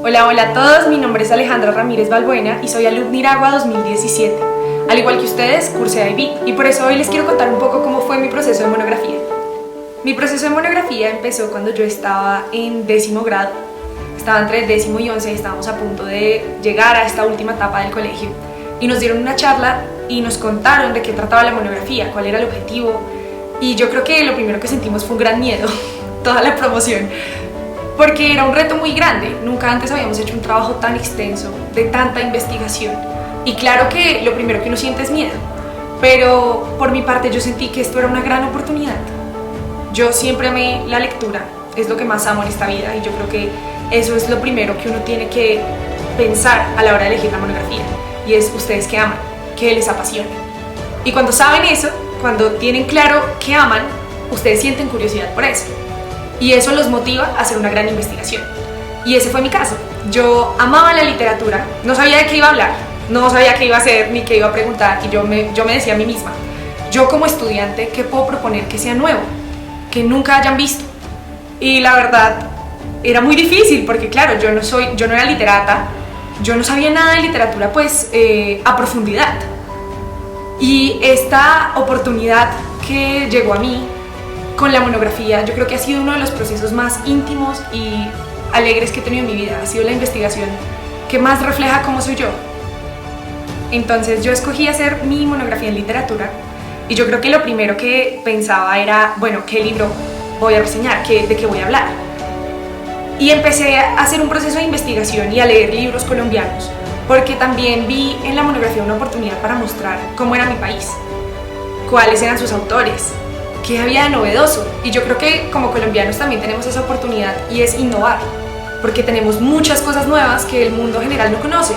Hola, hola a todos, mi nombre es Alejandra Ramírez Balbuena y soy alumna Iragua 2017. Al igual que ustedes, cursé IB y por eso hoy les quiero contar un poco cómo fue mi proceso de monografía. Mi proceso de monografía empezó cuando yo estaba en 10º grado. Estaba entre el 10º y 11 y estábamos a punto de llegar a esta última etapa del colegio. Y nos dieron una charla y nos contaron de qué trataba la monografía, cuál era el objetivo. Y yo creo que lo primero que sentimos fue un gran miedo, toda la promoción. Porque era un reto muy grande, nunca antes habíamos hecho un trabajo tan extenso, de tanta investigación. Y claro que lo primero que uno siente es miedo, pero por mi parte yo sentí que esto era una gran oportunidad. Yo siempre amé la lectura, es lo que más amo en esta vida y yo creo que eso es lo primero que uno tiene que pensar a la hora de elegir la monografía, y es ustedes qué aman, qué les apasiona. Y cuando saben eso, cuando tienen claro qué aman, ustedes sienten curiosidad por eso. Y eso los motiva a hacer una gran investigación. Y ese fue mi caso. Yo amaba la literatura, no sabía de qué iba a hablar, no sabía qué iba a hacer ni qué iba a preguntar. Y yo me decía a mí misma, yo como estudiante, ¿qué puedo proponer que sea nuevo? Que nunca hayan visto. Y la verdad, era muy difícil porque claro, yo no era literata, yo no sabía nada de literatura pues a profundidad. Y esta oportunidad que llegó a mí con la monografía, yo creo que ha sido uno de los procesos más íntimos y alegres que he tenido en mi vida. Ha sido la investigación que más refleja cómo soy yo. Entonces yo escogí hacer mi monografía en literatura y yo creo que lo primero que pensaba era, bueno, ¿qué libro voy a reseñar? ¿De qué voy a hablar? Y empecé a hacer un proceso de investigación y a leer libros colombianos, porque también vi en la monografía una oportunidad para mostrar cómo era mi país, cuáles eran sus autores, qué había de novedoso. Y yo creo que como colombianos también tenemos esa oportunidad y es innovar, porque tenemos muchas cosas nuevas que el mundo general no conoce.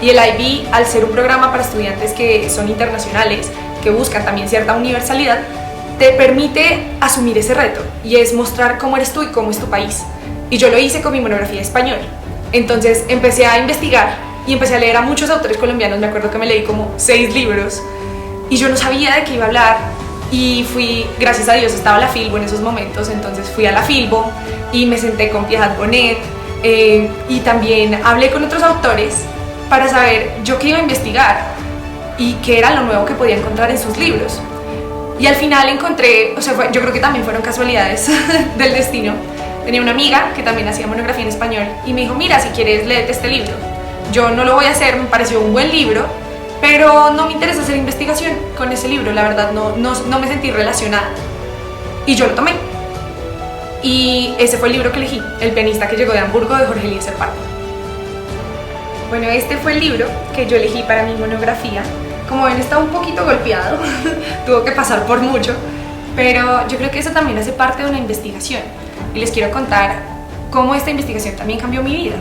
Y el IB, al ser un programa para estudiantes que son internacionales, que buscan también cierta universalidad, te permite asumir ese reto y es mostrar cómo eres tú y cómo es tu país. Y yo lo hice con mi monografía de español. Entonces empecé a investigar y empecé a leer a muchos autores colombianos. Me acuerdo que me leí como 6 libros y yo no sabía de qué iba a hablar. Y fui, gracias a Dios, estaba la Filbo en esos momentos, entonces fui a la Filbo y me senté con Piedad Bonet y también hablé con otros autores para saber yo qué iba a investigar y qué era lo nuevo que podía encontrar en sus libros. Y al final encontré, yo creo que también fueron casualidades del destino. Tenía una amiga que también hacía monografía en español y me dijo, mira, si quieres, léete este libro. Yo no lo voy a hacer, me pareció un buen libro, pero no me interesa hacer investigación con ese libro, la verdad no me sentí relacionada. Y yo lo tomé. Y ese fue el libro que elegí, El pianista que llegó de Hamburgo, de Jorge Eliezer Pardo. Bueno, este fue el libro que yo elegí para mi monografía. Como ven, está un poquito golpeado, tuvo que pasar por mucho, pero yo creo que eso también hace parte de una investigación. Y les quiero contar cómo esta investigación también cambió mi vida.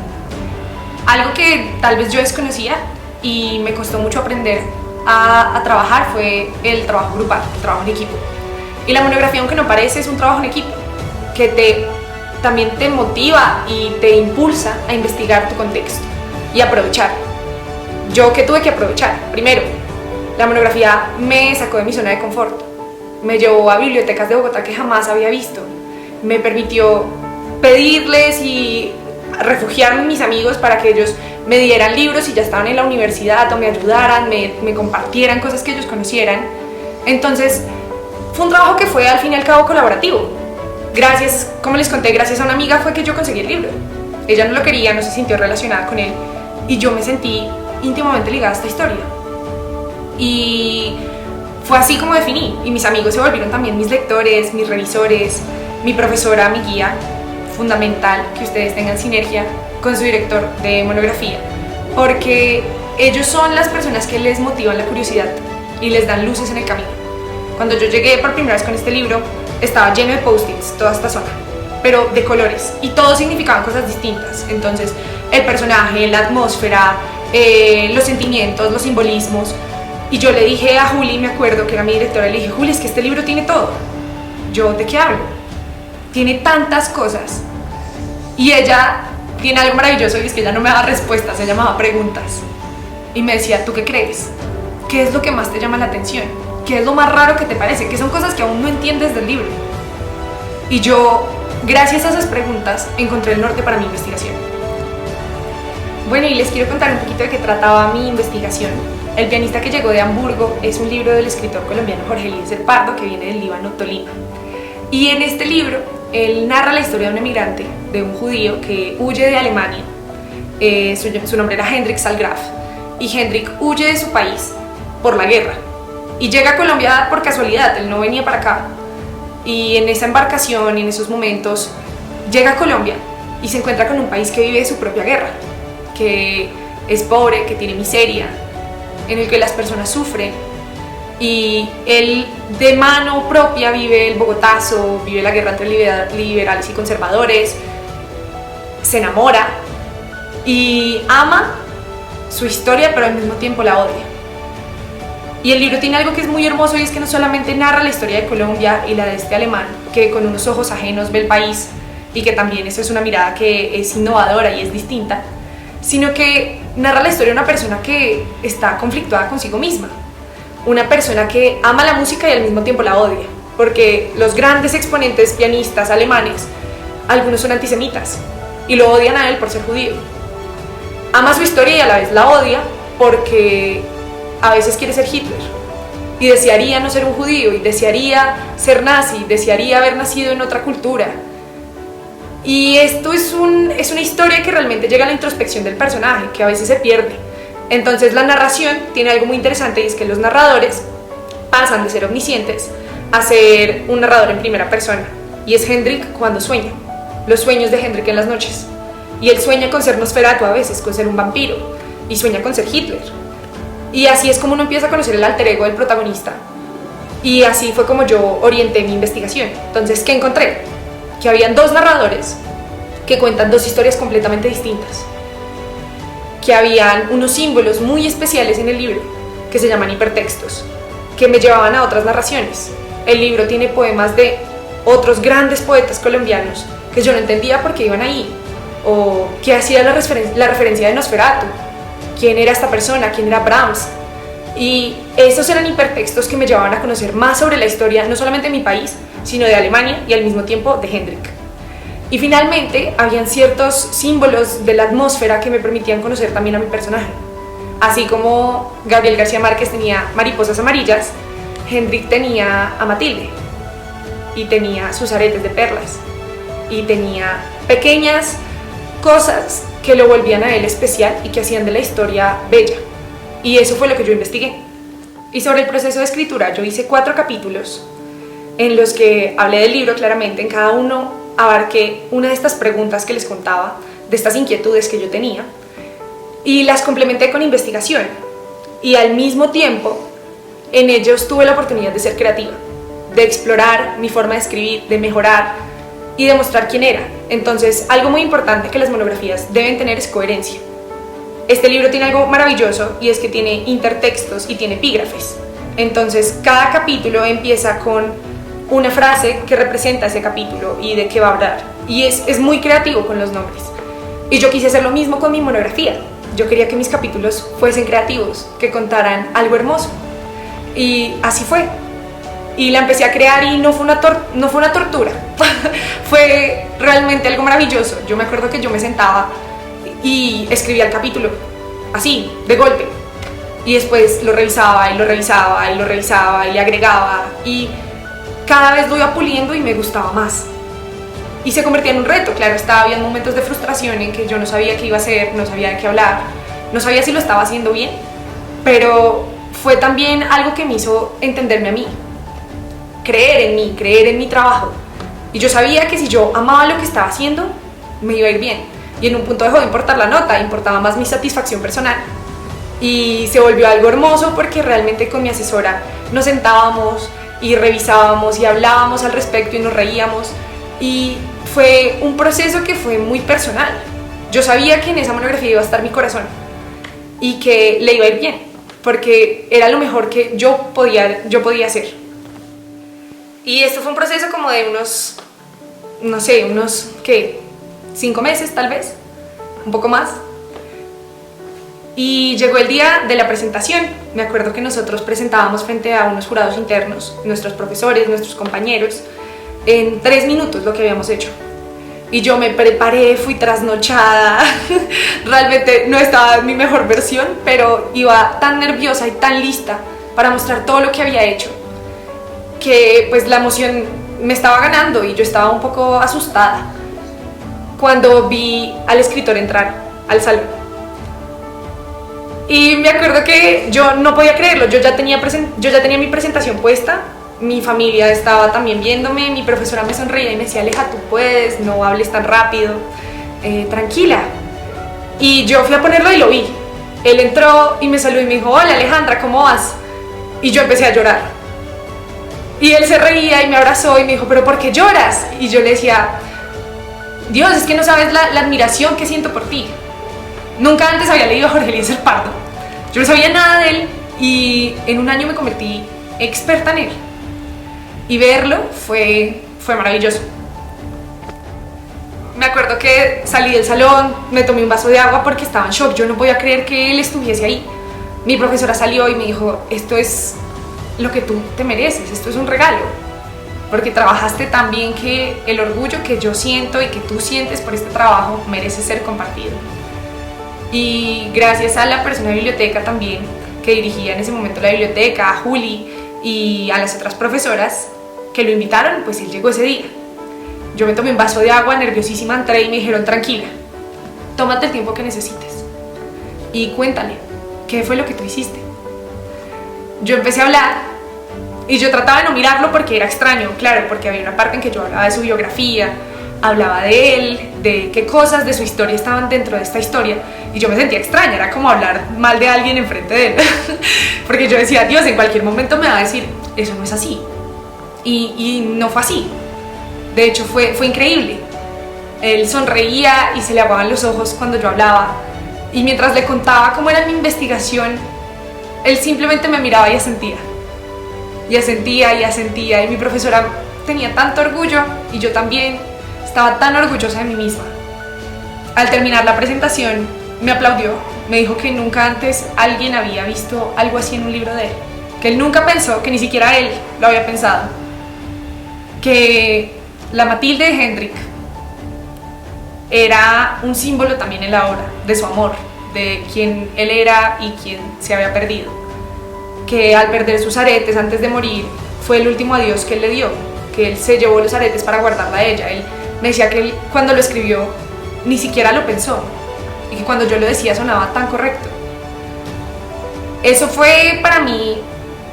Algo que tal vez yo desconocía y me costó mucho aprender a trabajar fue el trabajo grupal, el trabajo en equipo. Y la monografía, aunque no parece, es un trabajo en equipo que también te motiva y te impulsa a investigar tu contexto y aprovechar. Yo, ¿qué tuve que aprovechar? Primero, la monografía me sacó de mi zona de confort, me llevó a bibliotecas de Bogotá que jamás había visto, me permitió pedirles y refugiarme en mis amigos para que ellos me dieran libros si ya estaban en la universidad o me ayudaran, me compartieran cosas que ellos conocieran. Entonces fue un trabajo que fue al fin y al cabo colaborativo. Gracias, como les conté, gracias a una amiga fue que yo conseguí el libro. Ella no lo quería, no se sintió relacionada con él y yo me sentí íntimamente ligada a esta historia. Y fue así como definí, y mis amigos se volvieron también mis lectores, mis revisores, mi profesora, mi guía. Fundamental que ustedes tengan sinergia con su director de monografía, porque ellos son las personas que les motivan la curiosidad y les dan luces en el camino. Cuando yo llegué por primera vez con este libro, estaba lleno de post-its toda esta zona, pero de colores, y todos significaban cosas distintas. Entonces el personaje, la atmósfera, los sentimientos, los simbolismos. Y yo le dije a Juli, me acuerdo que era mi directora, le dije, Juli, es que este libro tiene todo. Yo, ¿de qué hablo? Tiene tantas cosas. Y ella tiene algo maravilloso, y es que ella no me daba respuestas, ella me daba preguntas. Y me decía, ¿tú qué crees? ¿Qué es lo que más te llama la atención? ¿Qué es lo más raro que te parece? ¿Qué son cosas que aún no entiendes del libro? Y yo, gracias a esas preguntas, encontré el norte para mi investigación. Bueno, y les quiero contar un poquito de qué trataba mi investigación. El pianista que llegó de Hamburgo es un libro del escritor colombiano Jorge Eliezer Pardo, que viene del Líbano, Tolima. Y en este libro, él narra la historia de un emigrante, de un judío que huye de Alemania. Su nombre era Hendrik Salgraf. Y Hendrik huye de su país por la guerra. Y llega a Colombia por casualidad, él no venía para acá. Y en esa embarcación, en esos momentos, llega a Colombia y se encuentra con un país que vive su propia guerra, que es pobre, que tiene miseria, en el que las personas sufren, y él de mano propia vive el bogotazo, vive la guerra entre liberales y conservadores, se enamora y ama su historia, pero al mismo tiempo la odia. Y el libro tiene algo que es muy hermoso, y es que no solamente narra la historia de Colombia y la de este alemán que con unos ojos ajenos ve el país, y que también eso es una mirada que es innovadora y es distinta, sino que narra la historia de una persona que está conflictuada consigo misma, una persona que ama la música y al mismo tiempo la odia, porque los grandes exponentes pianistas alemanes, algunos son antisemitas y lo odian a él por ser judío. Ama su historia y a la vez la odia porque a veces quiere ser Hitler y desearía no ser un judío, y desearía ser nazi, desearía haber nacido en otra cultura. Y esto es una historia que realmente llega a la introspección del personaje, que a veces se pierde. Entonces la narración tiene algo muy interesante, y es que los narradores pasan de ser omniscientes a ser un narrador en primera persona. Y es Hendrik cuando sueña, los sueños de Hendrik en las noches. Y él sueña con ser Nosferatu a veces, con ser un vampiro, y sueña con ser Hitler. Y así es como uno empieza a conocer el alter ego del protagonista. Y así fue como yo orienté mi investigación. Entonces, ¿qué encontré? Que habían dos narradores que cuentan dos historias completamente distintas, que habían unos símbolos muy especiales en el libro que se llaman hipertextos, que me llevaban a otras narraciones. El libro tiene poemas de otros grandes poetas colombianos que yo no entendía por qué iban ahí, o qué hacía la referencia de Nosferatu, quién era esta persona, quién era Brahms. Y esos eran hipertextos que me llevaban a conocer más sobre la historia, no solamente de mi país, sino de Alemania, y al mismo tiempo de Hendrik. Y finalmente, habían ciertos símbolos de la atmósfera que me permitían conocer también a mi personaje. Así como Gabriel García Márquez tenía mariposas amarillas, Hendrik tenía a Matilde, y tenía sus aretes de perlas, y tenía pequeñas cosas que lo volvían a él especial y que hacían de la historia bella. Y eso fue lo que yo investigué. Y sobre el proceso de escritura, yo hice 4 capítulos en los que hablé del libro claramente. En cada uno abarqué una de estas preguntas que les contaba, de estas inquietudes que yo tenía, y las complementé con investigación. Y al mismo tiempo, en ellos tuve la oportunidad de ser creativa, de explorar mi forma de escribir, de mejorar y de mostrar quién era. Entonces, algo muy importante que las monografías deben tener es coherencia. Este libro tiene algo maravilloso, y es que tiene intertextos y tiene epígrafes. Entonces, cada capítulo empieza con una frase que representa ese capítulo y de qué va a hablar. Y es muy creativo con los nombres. Y yo quise hacer lo mismo con mi monografía. Yo quería que mis capítulos fuesen creativos, que contaran algo hermoso. Y así fue. Y la empecé a crear, y no fue una tortura. Fue realmente algo maravilloso. Yo me acuerdo que yo me sentaba y escribía el capítulo así, de golpe. Y después lo revisaba y lo revisaba y lo revisaba y le agregaba. Y cada vez lo iba puliendo y me gustaba más. Y se convertía en un reto. Claro, había momentos de frustración en que yo no sabía qué iba a hacer, no sabía de qué hablar, no sabía si lo estaba haciendo bien. Pero fue también algo que me hizo entenderme a mí, creer en mi trabajo. Y yo sabía que si yo amaba lo que estaba haciendo, me iba a ir bien. Y en un punto dejó de importar la nota, importaba más mi satisfacción personal. Y se volvió algo hermoso, porque realmente con mi asesora nos sentábamos y revisábamos y hablábamos al respecto y nos reíamos. Y fue un proceso que fue muy personal. Yo sabía que en esa monografía iba a estar mi corazón y que le iba a ir bien, porque era lo mejor que yo podía hacer. Y esto fue un proceso como de unos, no sé, ¿qué? 5 meses tal vez, un poco más. Y llegó el día de la presentación. Me acuerdo que nosotros presentábamos frente a unos jurados internos, nuestros profesores, nuestros compañeros, en 3 minutos lo que habíamos hecho. y yo me preparé, fui trasnochada, realmente no estaba en mi mejor versión, pero iba tan nerviosa y tan lista para mostrar todo lo que había hecho, que pues la emoción me estaba ganando y yo estaba un poco asustada cuando vi al escritor entrar al salón. Y me acuerdo que yo no podía creerlo, yo ya tenía mi presentación puesta, mi familia estaba también viéndome, mi profesora me sonreía y me decía: Aleja, tú puedes, no hables tan rápido, tranquila. Y yo fui a ponerlo y lo vi. Él entró y me saludó y me dijo: hola Alejandra, ¿cómo vas? Y yo empecé a llorar. Y él se reía y me abrazó y me dijo: ¿pero por qué lloras? Y yo le decía: Dios, es que no sabes la admiración que siento por ti. Nunca antes había leído a Jorge Eliezer Pardo. Yo no sabía nada de él y en un año me convertí experta en él. Y verlo fue maravilloso. Me acuerdo que salí del salón, me tomé un vaso de agua porque estaba en shock. Yo no podía creer que él estuviese ahí. Mi profesora salió y me dijo: esto es lo que tú te mereces, esto es un regalo. Porque trabajaste tan bien que el orgullo que yo siento y que tú sientes por este trabajo merece ser compartido. Y gracias a la persona de biblioteca también, que dirigía en ese momento la biblioteca, a Juli y a las otras profesoras que lo invitaron, pues él llegó ese día. Yo me tomé un vaso de agua, nerviosísima, entré y me dijeron: tranquila, tómate el tiempo que necesites y cuéntale, ¿qué fue lo que tú hiciste? Yo empecé a hablar y yo trataba de no mirarlo porque era extraño, claro, porque había una parte en que yo hablaba de su biografía, hablaba de él, de qué cosas de su historia estaban dentro de esta historia, y yo me sentía extraña, era como hablar mal de alguien enfrente de él, porque yo decía: Dios, en cualquier momento me va a decir: eso no es así. Y no fue así. De hecho fue increíble. Él sonreía y se le aguaban los ojos cuando yo hablaba, y mientras le contaba cómo era mi investigación, él simplemente me miraba y asentía. Y asentía y asentía, y mi profesora tenía tanto orgullo y yo también estaba tan orgullosa de mí misma. Al terminar la presentación me aplaudió, me dijo que nunca antes alguien había visto algo así en un libro de él, que él nunca pensó, que ni siquiera él lo había pensado, que la Matilde de Hendrik era un símbolo también en la obra de su amor, de quién él era y quién se había perdido, que al perder sus aretes antes de morir fue el último adiós que él le dio, que él se llevó los aretes para guardarla a ella. Él me decía que él, cuando lo escribió, ni siquiera lo pensó, y que cuando yo lo decía sonaba tan correcto. Eso fue para mí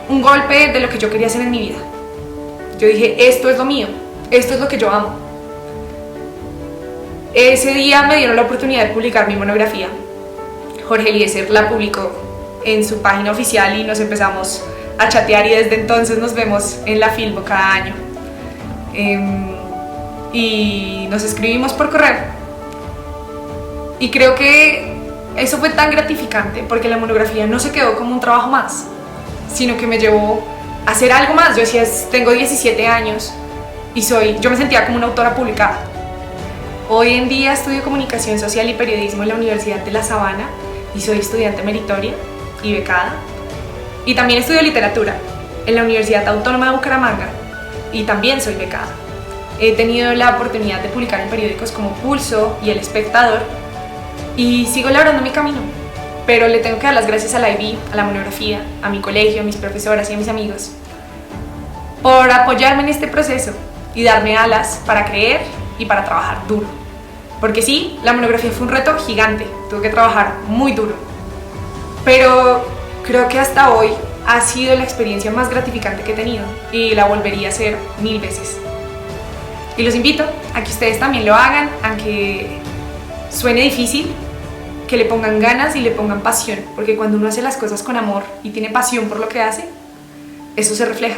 un golpe de lo que yo quería hacer en mi vida. Yo dije: esto es lo mío, esto es lo que yo amo. Ese día me dieron la oportunidad de publicar mi monografía. Jorge Eliezer la publicó en su página oficial y nos empezamos a chatear, y desde entonces nos vemos en la Filbo cada año. Y nos escribimos por correo. Y creo que eso fue tan gratificante porque la monografía no se quedó como un trabajo más, sino que me llevó a hacer algo más. Yo decía: tengo 17 años y yo me sentía como una autora publicada. Hoy en día estudio comunicación social y periodismo en la Universidad de La Sabana y soy estudiante meritoria y becada. Y también estudio literatura en la Universidad Autónoma de Bucaramanga y también soy becada. He tenido la oportunidad de publicar en periódicos como Pulso y El Espectador y sigo labrando mi camino, pero le tengo que dar las gracias a la IB, a la monografía, a mi colegio, a mis profesoras y a mis amigos por apoyarme en este proceso y darme alas para creer y para trabajar duro. Porque sí, la monografía fue un reto gigante, tuve que trabajar muy duro, pero creo que hasta hoy ha sido la experiencia más gratificante que he tenido y la volvería a hacer 1000 veces. Y los invito a que ustedes también lo hagan, aunque suene difícil, que le pongan ganas y le pongan pasión, porque cuando uno hace las cosas con amor y tiene pasión por lo que hace, eso se refleja.